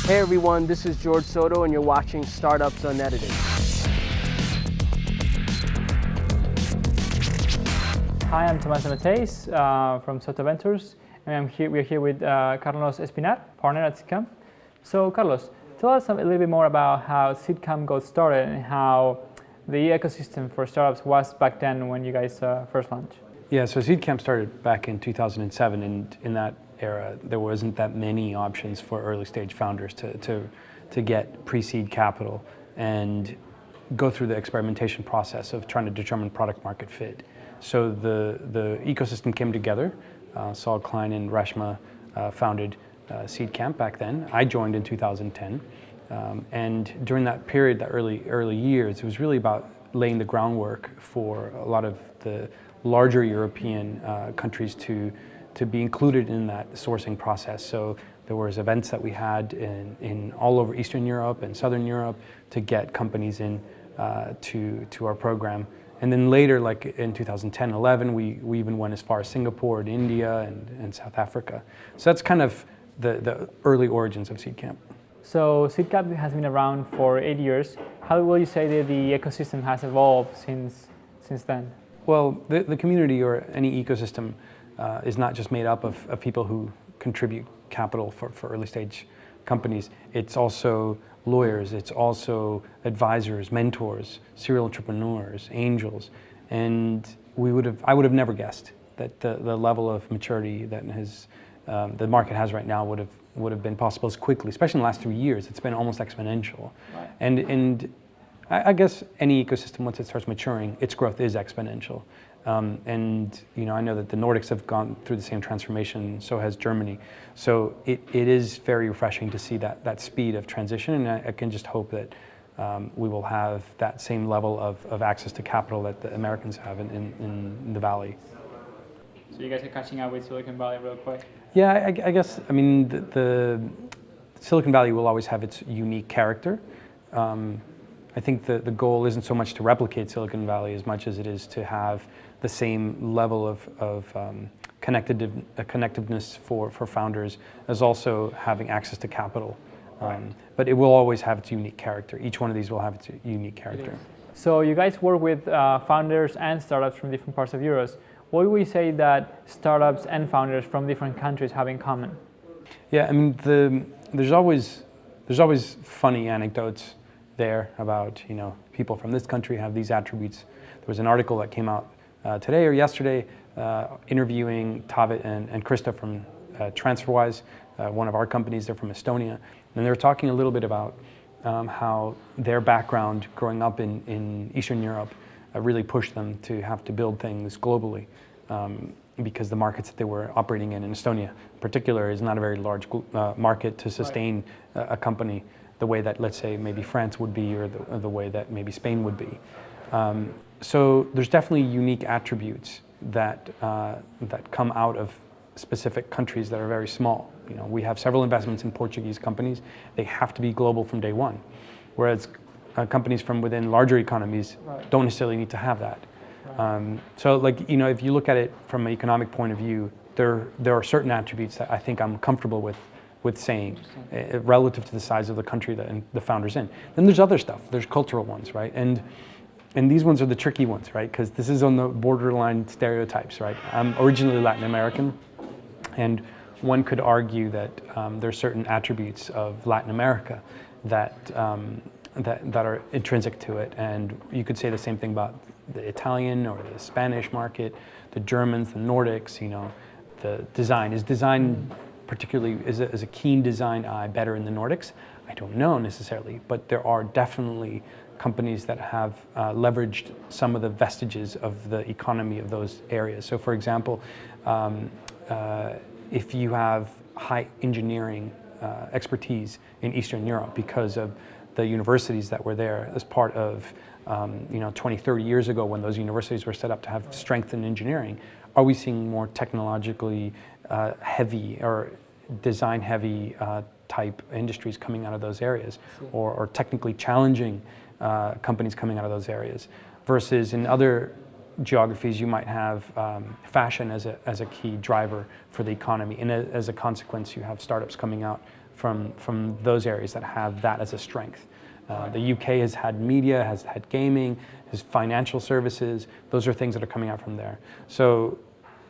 Hey everyone, this is George Soto and you're watching Startups Unedited. Hi, I'm Tomás De Matteis from Soto Ventures, and we're here with Carlos Espinal, partner at Seedcamp. So Carlos, tell us a little bit more about how Seedcamp got started and how the ecosystem for startups was back then when you guys first launched. Yeah, so Seedcamp started back in 2007, and in that era, there wasn't that many options for early stage founders to get pre-seed capital and go through the experimentation process of trying to determine product market fit. So the ecosystem came together. Saul Klein and Reshma founded Seedcamp back then. I joined in 2010. And during that period, the early years, it was really about laying the groundwork for a lot of the larger European countries to be included in that sourcing process. So there was events that we had in all over Eastern Europe and Southern Europe to get companies in to our program. And then later, like in 2010, 11, we even went as far as Singapore and India and South Africa. So that's kind of the early origins of Seedcamp. So Seedcamp has been around for 8 years. How will you say that the ecosystem has evolved since then? Well, the community or any ecosystem is not just made up of people who contribute capital for early stage companies. It's also lawyers, it's also advisors, mentors, serial entrepreneurs, angels. And I would have never guessed that the level of maturity that the market has right now would have been possible as quickly, especially in the last 3 years. It's been almost exponential. Right. And I guess any ecosystem, once it starts maturing, its growth is exponential. And I know that the Nordics have gone through the same transformation, so has Germany. So it is very refreshing to see that speed of transition, and I can just hope that we will have that same level of access to capital that the Americans have in the Valley. So you guys are catching up with Silicon Valley real quick? Yeah, I guess, the Silicon Valley will always have its unique character. I think the goal isn't so much to replicate Silicon Valley as much as it is to have the same level of connectiveness for founders as also having access to capital. But it will always have its unique character. Each one of these will have its unique character. So you guys work with founders and startups from different parts of Europe. What would you say that startups and founders from different countries have in common? Yeah, there's always funny anecdotes there about people from this country have these attributes. There was an article that came out today or yesterday interviewing Taavet and Krista from TransferWise, one of our companies. They're from Estonia, and they were talking a little bit about how their background growing up in Eastern Europe really pushed them to have to build things globally because the markets that they were operating in Estonia in particular is not a very large market to sustain a company the way that, let's say, maybe France would be, or the way that maybe Spain would be. So there's definitely unique attributes that come out of specific countries that are very small. We have several investments in Portuguese companies. They have to be global from day one, whereas companies from within larger economies don't necessarily need to have that. So, if you look at it from an economic point of view, there are certain attributes that I think I'm comfortable with saying relative to the size of the country that the founder's in. Then there's other stuff. There's cultural ones, right? And these ones are the tricky ones, right? Because this is on the borderline stereotypes, right? I'm originally Latin American, and one could argue that there are certain attributes of Latin America that are intrinsic to it, and you could say the same thing about the Italian or the Spanish market, the Germans, the Nordics. The design particularly is a keen design eye better in the Nordics? I don't know necessarily, but there are definitely companies that have leveraged some of the vestiges of the economy of those areas. So for example, if you have high engineering expertise in Eastern Europe because of the universities that were there as part of 20, 30 years ago when those universities were set up to have strength in engineering, are we seeing more technologically heavy or design heavy type industries coming out of those areas, or technically challenging companies coming out of those areas, versus in other geographies, you might have fashion as a key driver for the economy, and as a consequence, you have startups coming out from those areas that have that as a strength. The UK has had media, has had gaming, has financial services. Those are things that are coming out from there. So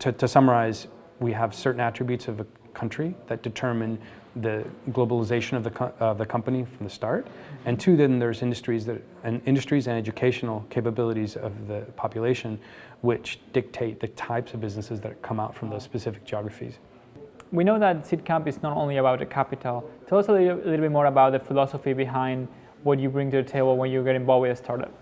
to summarize, we have certain attributes of a country that determine the globalization of the company from the start, and two, then there's industries and educational capabilities of the population, which dictate the types of businesses that come out from those specific geographies. We know that Seedcamp is not only about the capital. Tell us a little bit more about the philosophy behind what you bring to the table when you get involved with a startup.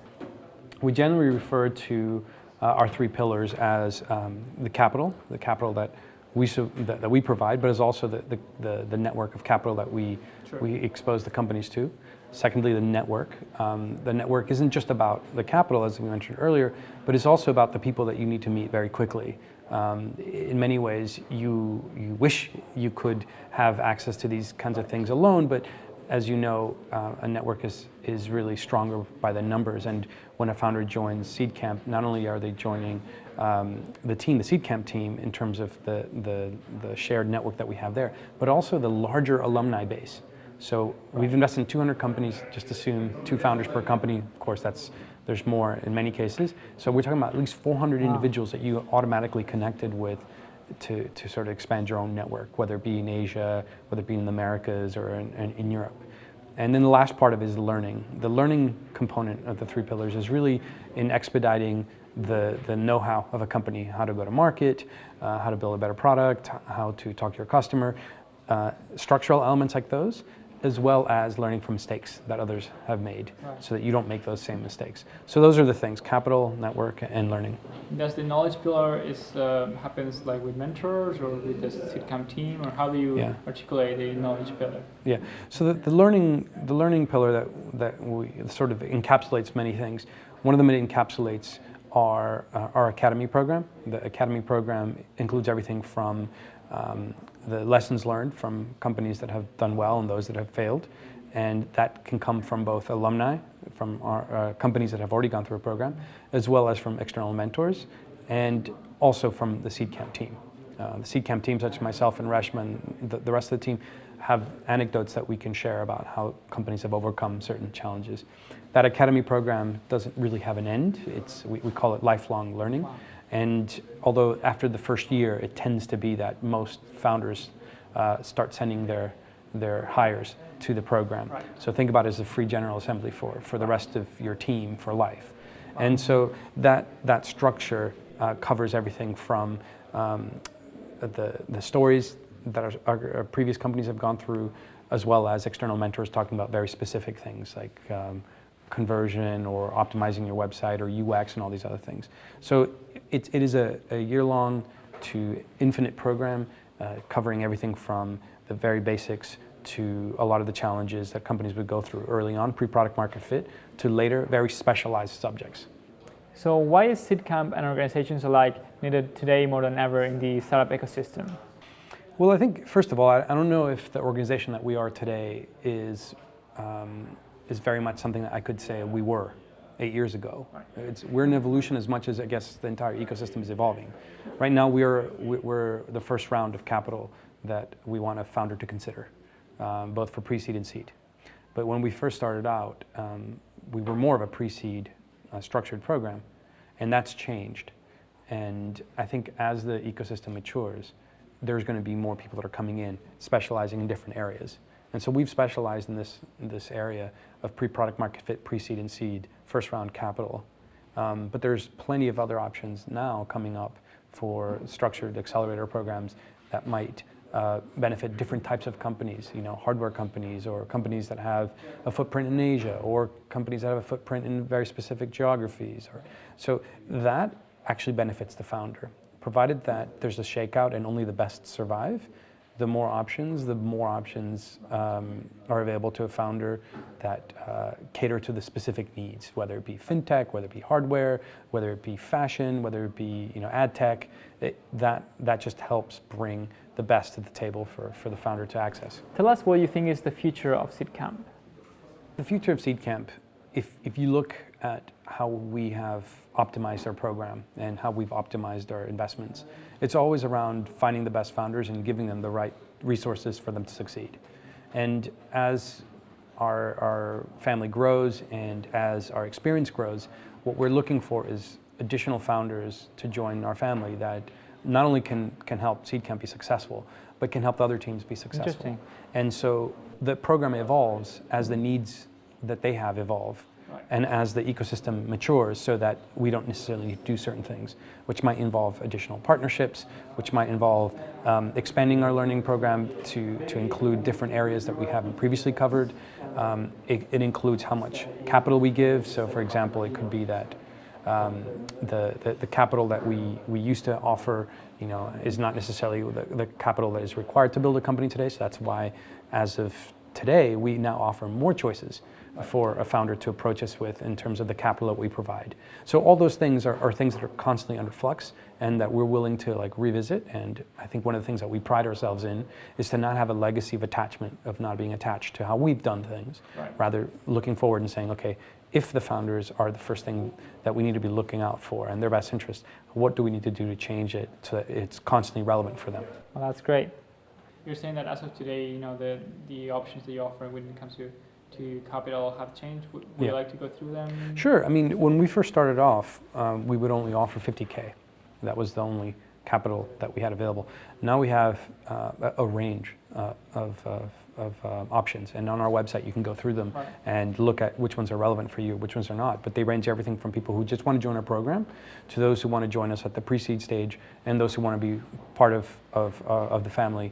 We generally refer to our three pillars as the capital that we provide, but is also the network of capital that we expose the companies to. Secondly, the network. The network isn't just about the capital, as we mentioned earlier, but it's also about the people that you need to meet very quickly. In many ways, you wish you could have access to these kinds of things alone, but as you know, a network is really stronger by the numbers. And when a founder joins Seedcamp, not only are they joining the Seedcamp team in terms of the shared network that we have there, but also the larger alumni base. So we've invested in 200 companies. Just assume 2 founders per company. Of course, there's more in many cases. So we're talking about at least 400 individuals that you automatically connected with to sort of expand your own network, whether it be in Asia, whether it be in the Americas, or in Europe. And then the last part of it is the learning. The learning component of the 3 pillars is really in expediting the know-how of a company, how to go to market, how to build a better product, how to talk to your customer, structural elements like those, as well as learning from mistakes that others have made, so that you don't make those same mistakes. So those are the things: capital, network, and learning. Does the knowledge pillar happens like with mentors or with the Seedcamp team, or how do you articulate the knowledge pillar? Yeah, so the learning pillar that we sort of encapsulates many things. One of them it encapsulates our academy program. The academy program includes everything from the lessons learned from companies that have done well and those that have failed, and that can come from both alumni, from our companies that have already gone through a program, as well as from external mentors, and also from the Seedcamp team. The Seedcamp team, such as myself and Reshma and the rest of the team, have anecdotes that we can share about how companies have overcome certain challenges. That academy program doesn't really have an end. We call it lifelong learning. Wow. And although after the first year, it tends to be that most founders start sending their hires to the program. Right. So think about it as a free general assembly for the rest of your team for life. Wow. And so that structure covers everything from the stories that our previous companies have gone through, as well as external mentors talking about very specific things like conversion or optimizing your website or UX and all these other things. So it is a year-long to infinite program covering everything from the very basics to a lot of the challenges that companies would go through early on, pre-product market fit, to later very specialized subjects. So why is Seedcamp and organizations alike needed today more than ever in the startup ecosystem? Well, I think, first of all, I don't know if the organization that we are today is very much something that I could say we were 8 years ago. Right. We're in evolution as much as I guess the entire ecosystem is evolving. Right now, we're the first round of capital that we want a founder to consider, both for pre-seed and seed. But when we first started out, we were more of a pre-seed structured program, and that's changed. And I think as the ecosystem matures, there's going to be more people that are coming in, specializing in different areas. And so we've specialized in this area of pre-product market fit, pre-seed and seed, first round capital. But there's plenty of other options now coming up for structured accelerator programs that might benefit different types of companies, hardware companies or companies that have a footprint in Asia or companies that have a footprint in very specific geographies. So that actually benefits the founder. Provided that there's a shakeout and only the best survive, the more options are available to a founder that cater to the specific needs, whether it be fintech, whether it be hardware, whether it be fashion, whether it be ad tech. That just helps bring the best to the table for the founder to access. Tell us what you think is the future of Seedcamp. The future of Seedcamp, if you look at how we have optimized our program and how we've optimized our investments. It's always around finding the best founders and giving them the right resources for them to succeed. And as our family grows and as our experience grows, what we're looking for is additional founders to join our family that not only can help Seedcamp be successful, but can help the other teams be successful. Interesting. And so the program evolves as the needs that they have evolve, Right. and as the ecosystem matures, so that we don't necessarily do certain things, which might involve additional partnerships, which might involve expanding our learning program to include different areas that we haven't previously covered. It includes how much capital we give. So for example, it could be that the capital that we used to offer, is not necessarily the capital that is required to build a company today. So that's why, as of today, we now offer more choices for a founder to approach us with in terms of the capital that we provide. So all those things are things that are constantly under flux and that we're willing to revisit. And I think one of the things that we pride ourselves in is to not have a legacy of attachment, of not being attached to how we've done things, Right. rather looking forward and saying, okay, if the founders are the first thing that we need to be looking out for and their best interest, what do we need to do to change it so that it's constantly relevant for them? Well, that's great. You're saying that as of today, the options that you offer when it comes to capital have changed. Would you like to go through them? Sure. I mean, when we first started off, we would only offer 50K. That was the only capital that we had available. Now we have a range of options, and on our website you can go through them. Right. And look at which ones are relevant for you, which ones are not. But they range everything from people who just want to join our program to those who want to join us at the pre-seed stage, and those who want to be part of the family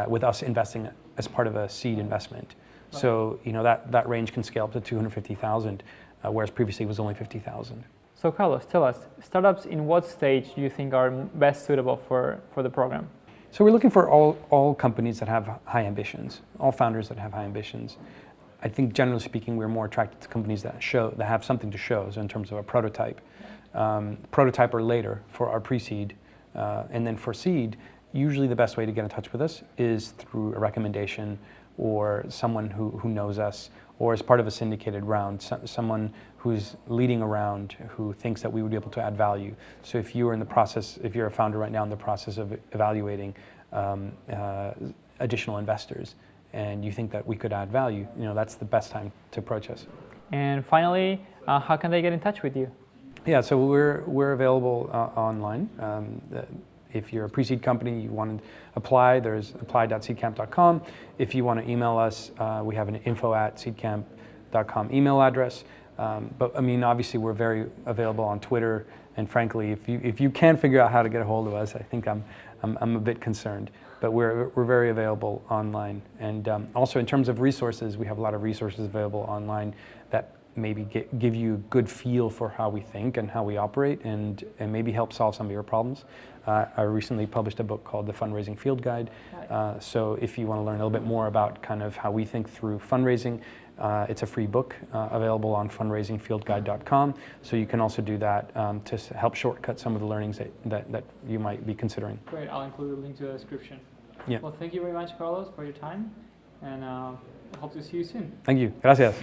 with us investing as part of a seed investment. Right. So that range can scale up to 250,000, whereas previously it was only 50,000. So Carlos, tell us, startups in what stage do you think are best suitable for the program? So we're looking for all companies that have high ambitions, all founders that have high ambitions. I think generally speaking, we're more attracted to companies that have something to show. So in terms of a prototype or later for our pre-seed, and then for seed, usually the best way to get in touch with us is through a recommendation or someone who knows us, or as part of a syndicated round, someone who's leading a round who thinks that we would be able to add value. So if you're a founder right now in the process of evaluating additional investors, and you think that we could add value, that's the best time to approach us. And finally, how can they get in touch with you? Yeah, so we're available online. If you're a pre-seed company, you want to apply, there's apply.seedcamp.com. If you want to email us, we have an info@seedcamp.com email address. But I mean, obviously we're very available on Twitter, and frankly, if you can figure out how to get a hold of us, I think I'm a bit concerned. But we're very available online. And also in terms of resources, we have a lot of resources available online that maybe give you a good feel for how we think and how we operate, and maybe help solve some of your problems. I recently published a book called The Fundraising Field Guide. So if you want to learn a little bit more about kind of how we think through fundraising, it's a free book available on fundraisingfieldguide.com. So you can also do that to help shortcut some of the learnings that you might be considering. Great, I'll include a link to the description. Yeah. Well, thank you very much, Carlos, for your time, and I hope to see you soon. Thank you. Gracias.